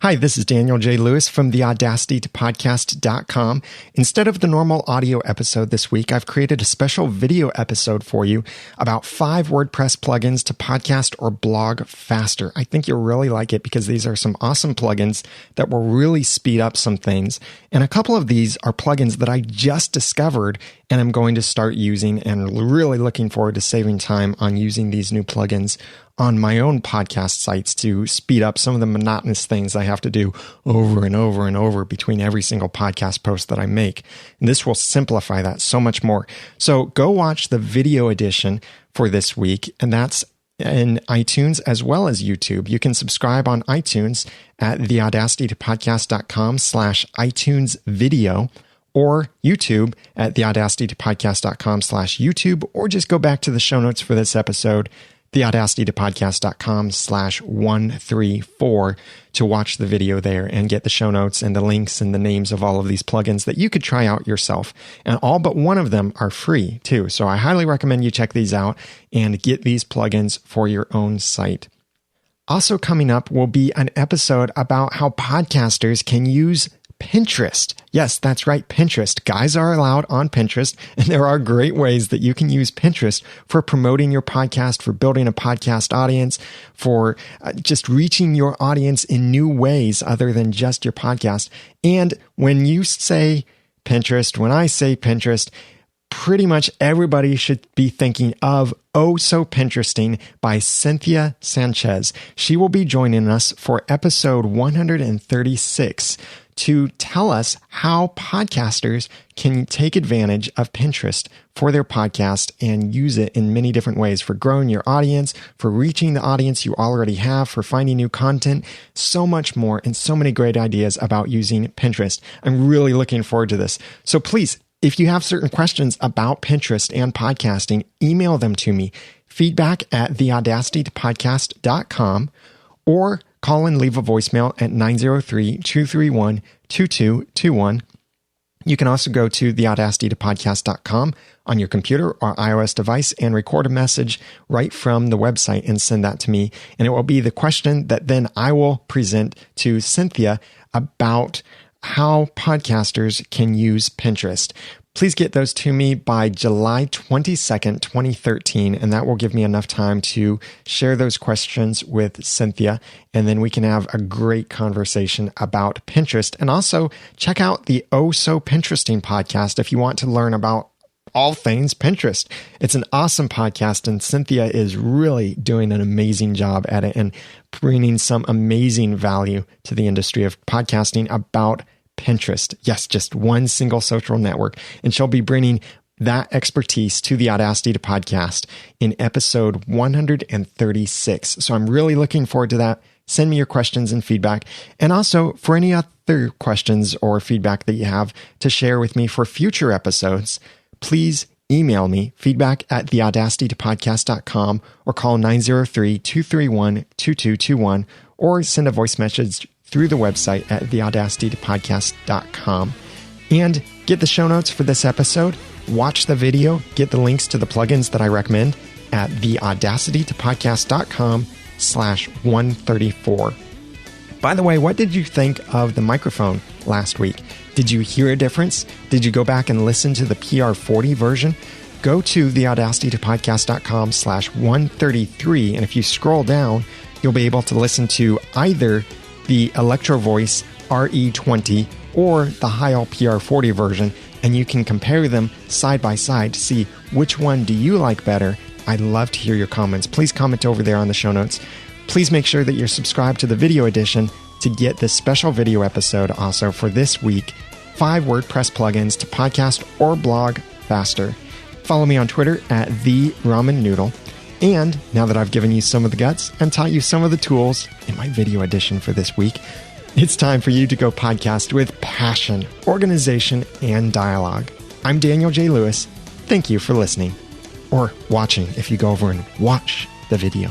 Hi, this is Daniel J. Lewis from the Audacity to Podcast.com. Instead of the normal audio episode this week, I've created a special video episode for you about 5 WordPress plugins to podcast or blog faster. I think you'll really like it because these are some awesome plugins that will really speed up some things. And a couple of these are plugins that I just discovered and I'm going to start using, and really looking forward to saving time on using these new plugins on my own podcast sites to speed up some of the monotonous things I have to do over and over and over between every single podcast post that I make. And this will simplify that so much more. So go watch the video edition for this week, and that's in iTunes as well as YouTube. You can subscribe on iTunes at theaudacitytopodcast.com/iTunes video, or YouTube at theaudacitytopodcast.com/YouTube, or just go back to the show notes for this episode, theaudacitytopodcast.com/134, to watch the video there and get the show notes and the links and the names of all of these plugins that you could try out yourself. And all but one of them are free too. So I highly recommend you check these out and get these plugins for your own site. Also coming up will be an episode about how podcasters can use Pinterest. Yes, that's right, Pinterest. Guys are allowed on Pinterest, and there are great ways that you can use Pinterest for promoting your podcast, for building a podcast audience, for just reaching your audience in new ways other than just your podcast. And when you say Pinterest, when I say Pinterest, pretty much everybody should be thinking of Oh So Pinteresting by Cynthia Sanchez. She will be joining us for episode 136 to tell us how podcasters can take advantage of Pinterest for their podcast and use it in many different ways for growing your audience, for reaching the audience you already have, for finding new content, so much more, and so many great ideas about using Pinterest. I'm really looking forward to this. So please, if you have certain questions about Pinterest and podcasting, email them to me, feedback at theaudacitytopodcast.com, or call and leave a voicemail at 903-231-2221. You can also go to theaudacitytopodcast.com on your computer or iOS device and record a message right from the website and send that to me. And it will be the question that then I will present to Cynthia about how podcasters can use Pinterest. Please get those to me by July 22nd, 2013, and that will give me enough time to share those questions with Cynthia, and then we can have a great conversation about Pinterest. And also check out the Oh So Pinteresting podcast if you want to learn about all things Pinterest. It's an awesome podcast, and Cynthia is really doing an amazing job at it and bringing some amazing value to the industry of podcasting about Pinterest. Yes, just one single social network. And she'll be bringing that expertise to the Audacity to Podcast in episode 136. So I'm really looking forward to that. Send me your questions and feedback. And also for any other questions or feedback that you have to share with me for future episodes, please email me, feedback at theaudacitytopodcast.com, or call 903-231-2221, or send a voice message through the website at theaudacitytopodcast.com. And get the show notes for this episode, watch the video, get the links to the plugins that I recommend at theaudacitytopodcast.com/134. By the way, what did you think of the microphone last week? Did you hear a difference? Did you go back and listen to the PR40 version? Go to theaudacitytopodcast.com/133, and if you scroll down, you'll be able to listen to either the Electro Voice RE20 or the Heil PR40 version, and you can compare them side by side to see which one do you like better. I'd love to hear your comments. Please comment over there on the show notes. Please make sure that you're subscribed to the video edition to get this special video episode also for this week, 5 WordPress plugins to podcast or blog faster. Follow me on Twitter at @TheRamenNoodle. And now that I've given you some of the guts and taught you some of the tools in my video edition for this week, it's time for you to go podcast with passion, organization, and dialogue. I'm Daniel J. Lewis. Thank you for listening. Or watching if you go over and watch the video.